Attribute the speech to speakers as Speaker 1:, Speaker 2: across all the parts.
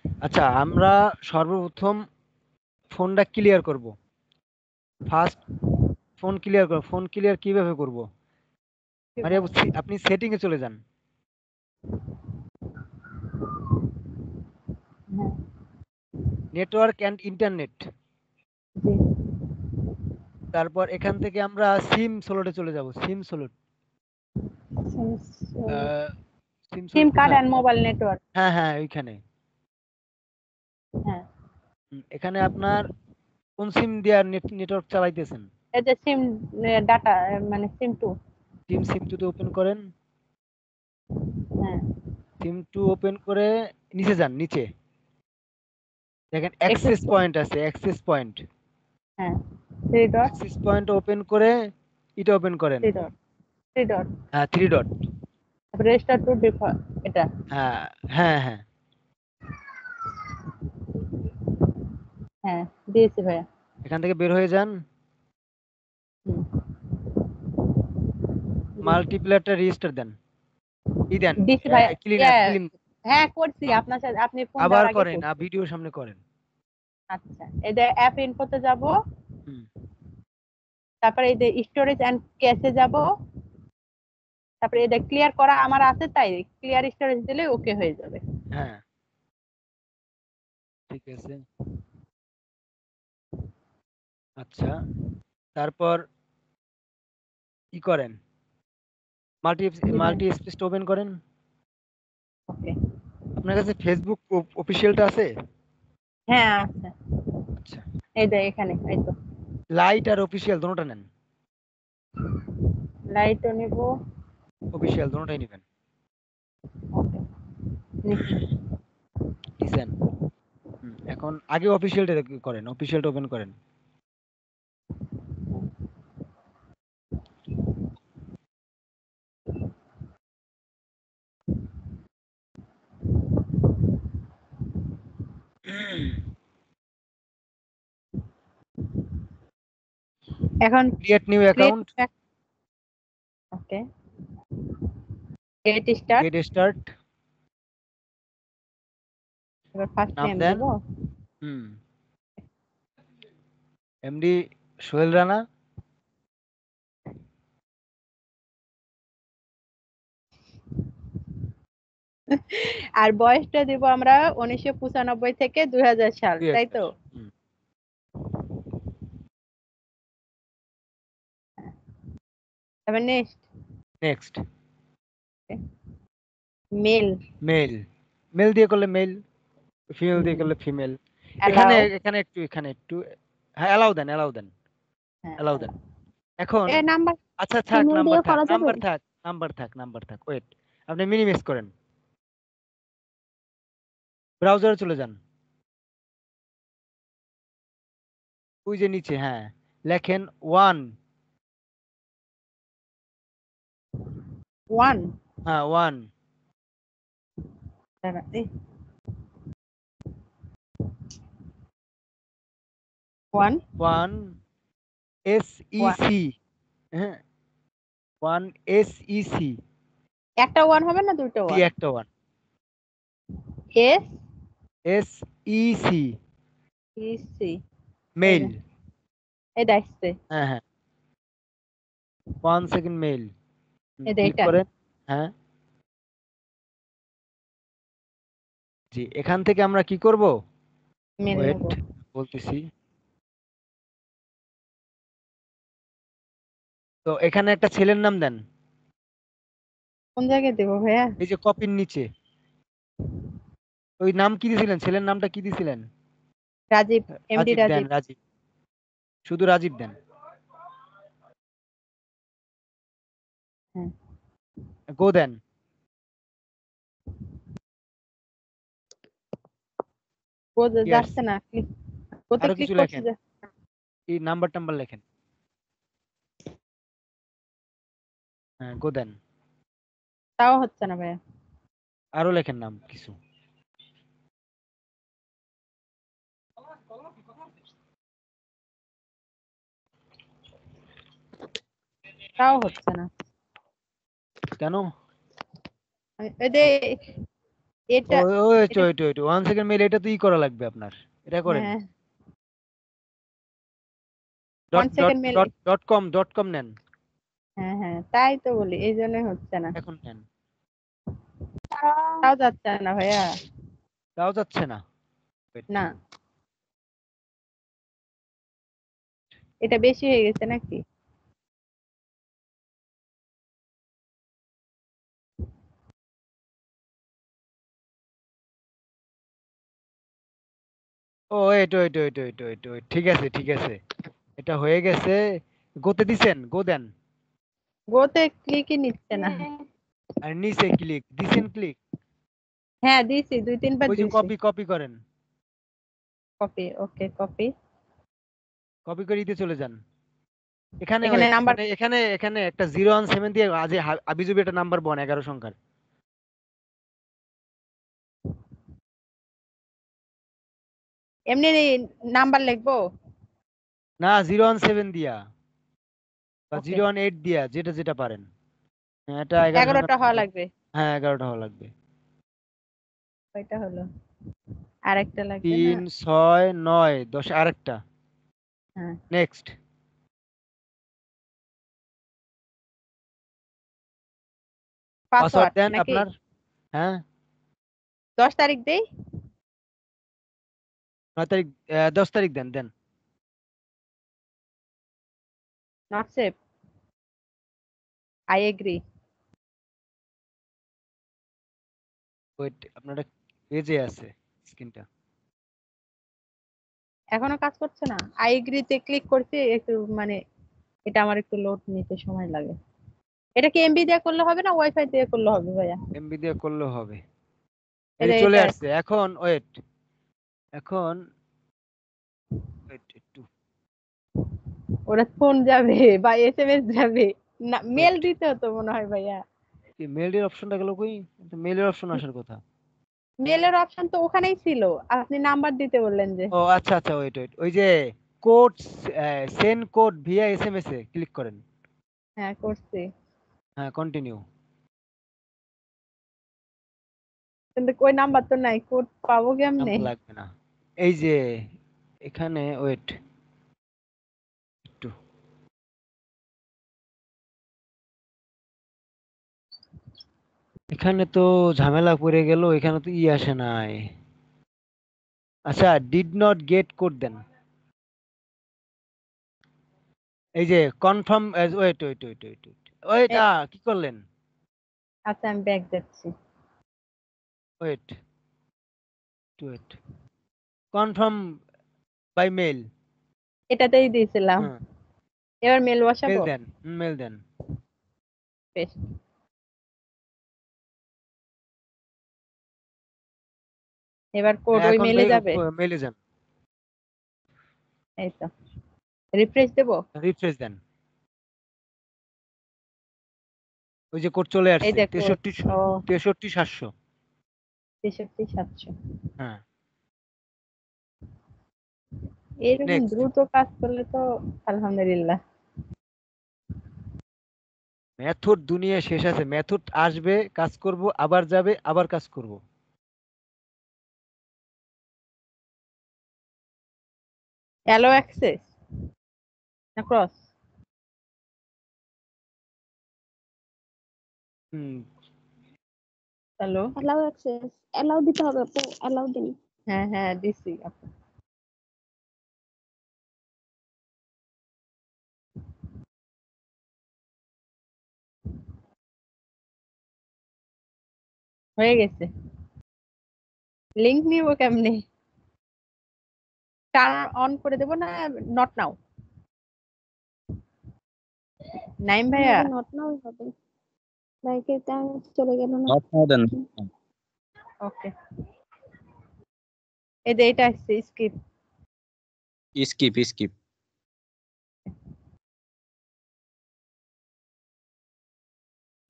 Speaker 1: আচ্ছা, আমরা সর্বপ্রথম ফোনটা ক্লিয়ার করব। ফার্স্ট ফোন ক্লিয়ার কিভাবে করব? মানে আপনি সেটিং এ চলে যান।
Speaker 2: হ্যাঁ,
Speaker 1: নেটওয়ার্ক এন্ড ইন্টারনেট।
Speaker 2: জি।
Speaker 1: তারপর এখান থেকে আমরা সিম স্লটে চলে যাব। SIM slot. SIM
Speaker 2: SIM
Speaker 1: slot
Speaker 2: card
Speaker 1: কোথায়?
Speaker 2: And mobile network.
Speaker 1: হ্যাঁ হ্যাঁ, ওইখানে।
Speaker 2: হ্যাঁ,
Speaker 1: এখানে আপনার কোন সিম দিয়ে নেটওয়ার্ক চালাইতেছেন?
Speaker 2: এই যে সিম ডাটা, মানে seem to.
Speaker 1: Seem to open করেন।
Speaker 2: হ্যাঁ,
Speaker 1: সিম টু ওপেন করে নিচে যান, নিচে দেখেন
Speaker 2: এক্সেস
Speaker 1: অ্যাক্সেস
Speaker 2: কোড।
Speaker 1: পয়েন্ট আছে, অ্যাক্সেস পয়েন্ট।
Speaker 2: হ্যাঁ, three dot.
Speaker 1: Access point open করে এটা ওপেন করেন।
Speaker 2: Three dot. Three dot.
Speaker 1: হ্যাঁ, three dot.
Speaker 2: Register to default, এটা।
Speaker 1: হ্যাঁ হ্যাঁ হ্যাঁ।
Speaker 2: হ্যাঁ, দিয়েছি ভাইয়া।
Speaker 1: এখান থেকে বের হয়ে যান।
Speaker 2: হুম, দিয়েছি।
Speaker 1: মাল্টিপ্লেয়ারটা রেজিস্টার দেন। ই দেন।
Speaker 2: দিয়েছি ভাইয়া।
Speaker 1: ক্লিন
Speaker 2: ইয়া,
Speaker 1: অ্যাপ ক্লিন।
Speaker 2: হ্যাঁ করছি, আপনার সাথে আপনি ফোন
Speaker 1: আবার
Speaker 2: দেওয়ার আগে
Speaker 1: করেন,
Speaker 2: করছি।
Speaker 1: ভিডিওর সামনে করেন।
Speaker 2: আচ্ছা, এই যে অ্যাপ ইনফোতে যাব,
Speaker 1: হুম।
Speaker 2: তারপরে এই যে স্টোরেজ এন্ড ক্যাশে যাব, তারপরে এই যে ক্লিয়ার করা আমার আছে, তাই ক্লিয়ার স্টোরেজ দিলে ওকে হয়ে যাবে।
Speaker 1: হ্যাঁ, ঠিক আছে। আচ্ছা, তারপর ই করেন, মাল্টি
Speaker 2: জি ভাই।
Speaker 1: মাল্টি স্পেসটা ওপেন করেন।
Speaker 2: ওকে।
Speaker 1: আপনার কাছে ফেসবুক অফিসিয়ালটা আছে?
Speaker 2: হ্যাঁ আচ্ছা,
Speaker 1: আচ্ছা,
Speaker 2: এই যে এখানে, এই তো।
Speaker 1: লাইট আর অফিসিয়াল দোনোটা নেন।
Speaker 2: লাইটও নিব।
Speaker 1: অফিসিয়াল দোনোটাই নেবেন।
Speaker 2: ওকে, নিচ্ছি।
Speaker 1: নিছেন? এখন আগে অফিসিয়ালটা করেন, অফিসিয়ালটা ওপেন করেন।
Speaker 2: এখন
Speaker 1: ক্রিয়েট নিউ
Speaker 2: ক্রিয়েট।
Speaker 1: অ্যাকাউন্ট।
Speaker 2: ওকে, গেট স্টার্ট।
Speaker 1: Get start.
Speaker 2: এবার ফার্স্ট
Speaker 1: নাম
Speaker 2: নেম
Speaker 1: দেন।
Speaker 2: দিব।
Speaker 1: হুম। এমডি সোহেল রানা।
Speaker 2: আর বয়সটা দিব আমরা 1995 থেকে 2000 সাল, তাই
Speaker 1: 2000।
Speaker 2: তো?
Speaker 1: হুম।
Speaker 2: তারপর next.
Speaker 1: Next.
Speaker 2: Mail.
Speaker 1: Mail. Mail দিয়ে করলে মেল, ফিমেল দিয়ে করলে ফিমেল। এখানে
Speaker 2: অ্যালাউ।
Speaker 1: এখানে একটু হ্যাঁ, অ্যালাউ দেন।
Speaker 2: হ্যাঁ,
Speaker 1: অ্যালাউ দেন।
Speaker 2: allow।
Speaker 1: এখন
Speaker 2: এ নাম্বার
Speaker 1: আচ্ছা থাক,
Speaker 2: ফিমেল
Speaker 1: নাম্বার
Speaker 2: দিয়ে
Speaker 1: থাক,
Speaker 2: করা যাবে?
Speaker 1: নাম্বার থাক, ওয়েট। আপনি মিনিমাইজ করেন, ব্রাউজারে চলে যান। ওই যে নিচে, হ্যাঁ, লেখেন ওয়ান।
Speaker 2: ওয়ান।
Speaker 1: হ্যাঁ, one.
Speaker 2: One.
Speaker 1: One S E
Speaker 2: one.
Speaker 1: C. হ্যাঁ, ওয়ান এস ই সি।
Speaker 2: একটা ওয়ান হবে না দুটো
Speaker 1: জি,
Speaker 2: ওয়ান?
Speaker 1: একটা one.
Speaker 2: S
Speaker 1: S E C.
Speaker 2: E C. এই
Speaker 1: মেইল।
Speaker 2: যে, এই দেখছে।
Speaker 1: হ্যাঁ হ্যাঁ, 1 সেকেন্ড মেইল।
Speaker 2: এই যে
Speaker 1: ক্লিক
Speaker 2: এটা
Speaker 1: করেন। হ্যাঁ, জি, এখান থেকে আমরা কি করব?
Speaker 2: মেল
Speaker 1: ওয়েট,
Speaker 2: নেব।
Speaker 1: বলতেছি। তো এখানে একটা ছেলের নাম দেন।
Speaker 2: কোন জায়গায় দেবো ভাইয়া?
Speaker 1: এই যে কপির নিচে ওই নাম কি দিয়েছিলেন, ছেলের নামটা কি দিয়েছিলেন?
Speaker 2: রাজীব, এমডি
Speaker 1: রাজীব দেন,
Speaker 2: রাজীব।
Speaker 1: রাজীব। শুধু রাজীব দেন।
Speaker 2: হ্যাঁ,
Speaker 1: গো দেন। কি
Speaker 2: যাচ্ছে
Speaker 1: আসছে?
Speaker 2: না। ওতে
Speaker 1: আরো
Speaker 2: ক্লিক
Speaker 1: কিছু
Speaker 2: করছি
Speaker 1: লেখেন,
Speaker 2: যে।
Speaker 1: এই নাম্বার টাম্বার লেখেন। হ্যাঁ, গো দেন।
Speaker 2: তাও হচ্ছে না ভাইয়া।
Speaker 1: আরো লেখেন নাম কিছু।
Speaker 2: তাও হচ্ছে না।
Speaker 1: কেন?
Speaker 2: এই যে এটা
Speaker 1: ওয়েট
Speaker 2: এটা
Speaker 1: ওয়েট ওয়েট 1 সেকেন্ড মেল, এটা তো ই করা লাগবে আপনার, এটা করেন।
Speaker 2: হ্যাঁ
Speaker 1: dot
Speaker 2: 1
Speaker 1: dot
Speaker 2: second mail.
Speaker 1: Dot dot com নেন,
Speaker 2: হ্যাঁ হ্যাঁ, তাই তো বলি, এই জন্যই হচ্ছে না।
Speaker 1: এখন নেন।
Speaker 2: তাও যাচ্ছে না ভাইয়া।
Speaker 1: তাও যাচ্ছে না। Wait,
Speaker 2: না, এটা বেশি হয়ে গেছে নাকি?
Speaker 1: ও wait wait wait wait wait wait, ঠিক আছে ঠিক আছে, এটা হয়ে গেছে। গোতে দিছেন, গো দেন।
Speaker 2: গোতে ক্লিকই নিচ্ছে না।
Speaker 1: আর নিচে ক্লিক দিছেন, ক্লিক।
Speaker 2: হ্যাঁ দিছি, 2-3 বার
Speaker 1: ওই যে
Speaker 2: দিছি।
Speaker 1: কপি কপি করেন,
Speaker 2: কপি, ওকে কপি।
Speaker 1: কপি করে দিতে চলে যান। এখানে
Speaker 2: এখানে
Speaker 1: ওয়েট,
Speaker 2: নাম্বার,
Speaker 1: এখানে এখানে এখানে একটা 017 দিয়ে আজে আবিজুবি একটা নাম্বার বন 11 সংখ্যার।
Speaker 2: এমনি নাম্বার লিখবো?
Speaker 1: না, 017 দিয়া বা
Speaker 2: ওকে,
Speaker 1: 018 দিয়া, যেটা যেটা পারেন। হ্যাঁ, এটা 11 সংখ্যার
Speaker 2: 11টা হওয়া
Speaker 1: নাম্বার।
Speaker 2: লাগবে।
Speaker 1: হ্যাঁ, 11টা হওয়া লাগবে।
Speaker 2: কয়টা হলো? আরেকটা লাগবে না?
Speaker 1: 3, 6, 9, 10, আরেকটা।
Speaker 2: হ্যাঁ,
Speaker 1: নেক্সট। পাসওয়ার্ড
Speaker 2: পাসওয়ার্ড
Speaker 1: দেন
Speaker 2: নাকি?
Speaker 1: আপনার। হ্যাঁ,
Speaker 2: 10 তারিখ দেই।
Speaker 1: 9 তারিখ, 10 তারিখ দেন দেন।
Speaker 2: Not save, I agree.
Speaker 1: Wait, আপনার পেজে আছে স্ক্রিনটা।
Speaker 2: এখনো কাজ করছে না। আই এগ্রিতে ক্লিক করছি একটু, মানে এটা আমার একটু লোড নিতে সময় লাগে। এটা কি এমবি দিয়ে করলে হবে না ওয়াইফাই দিয়ে করলে হবে ভাইয়া?
Speaker 1: এমবি দিয়ে করলেও হবে। এই যে
Speaker 2: এটা
Speaker 1: চলে
Speaker 2: এটা
Speaker 1: আসছে এখন, ওয়েট। এখন wait, একটু
Speaker 2: ওরা ফোন যাবে বা এসএমএস যাবে, না মেল
Speaker 1: ওয়েট,
Speaker 2: দিতে হতো মনে হয় ভাইয়া।
Speaker 1: কি মেইলের অপশনটা গেল কই? মেইলের অপশন আসার কথা।
Speaker 2: মেলের অপশন তো ওখানেই ছিল, আপনি নাম্বার দিতে বললেন যে।
Speaker 1: ও আচ্ছা আচ্ছা, ওয়েট ওয়েট, ওই যে code, send code via SMS এ ক্লিক করেন।
Speaker 2: হ্যাঁ করছি,
Speaker 1: হ্যাঁ, কন্টিনিউ।
Speaker 2: কিন্তু ওই নাম্বার তো নাই, কোড পাবো কেমনে?
Speaker 1: নাম্বার লাগবে না। এই যে এখানে ওয়েট একটু, এখানে তো ঝামেলা পড়ে গেল, এখানে তো ই আসে নাই। আচ্ছা, ডিড নট গেট কোড দেন। এই যে confirm, wait wait wait wait wait wait,
Speaker 2: এ-
Speaker 1: কি করলেন?
Speaker 2: আচ্ছা আমি ব্যাক যাচ্ছি।
Speaker 1: Wait wait, confirm by mail.
Speaker 2: এটাতেই দিয়েছিলাম,
Speaker 1: হ্যাঁ,
Speaker 2: এবার মেল
Speaker 1: মেল
Speaker 2: বসাবো।
Speaker 1: দেন, মেল দেন।
Speaker 2: বেশ, এবার কোড
Speaker 1: হ্যাঁ,
Speaker 2: ওই
Speaker 1: এখন
Speaker 2: মেলে যাবে।
Speaker 1: মেলে যান।
Speaker 2: এই তো, রিফ্রেশ দেবো।
Speaker 1: রিফ্রেশ দেন। ওই যে কোড চলে
Speaker 2: এই
Speaker 1: আসছে,
Speaker 2: যে কোড,
Speaker 1: 63,
Speaker 2: ও
Speaker 1: 63, 700।
Speaker 2: 63-700।
Speaker 1: হ্যাঁ,
Speaker 2: এরকম
Speaker 1: নেক্সট।
Speaker 2: দ্রুত কাজ করলে তো আলহামদুলিল্লাহ।
Speaker 1: মেথড দুনিয়া শেষ আছে, মেথড আসবে, কাজ করব, আবার যাবে, আবার কাজ করব।
Speaker 2: অ্যালো অ্যাক্সেস না ক্রস?
Speaker 1: হুম।
Speaker 2: হ্যালো,
Speaker 3: অ্যালাউ অ্যাক্সেস, অ্যালাউ দিতে হবে আপু, অ্যালাউ দিন।
Speaker 2: হ্যাঁ হ্যাঁ দিছি আপু। হয়ে গেছে। লিংক নিব কেমনে? টার্ন অন করে দেবো না নট নাও? নাইম ভাইয়া,
Speaker 3: মেবি নট নাও হবে, লাইকের টাইম চলে গেল না।
Speaker 4: Not more than
Speaker 2: ওকে। এই যে এটা আসছে skip.
Speaker 4: skip.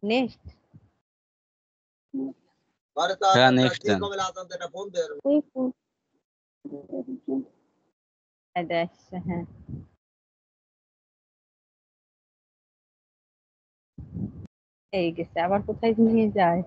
Speaker 2: Next.
Speaker 4: Yeah, next then.
Speaker 3: ওই ফোন
Speaker 2: এটা আসছে, হ্যাঁ। এই গেছে, আবার কোথায় নিয়ে যায়?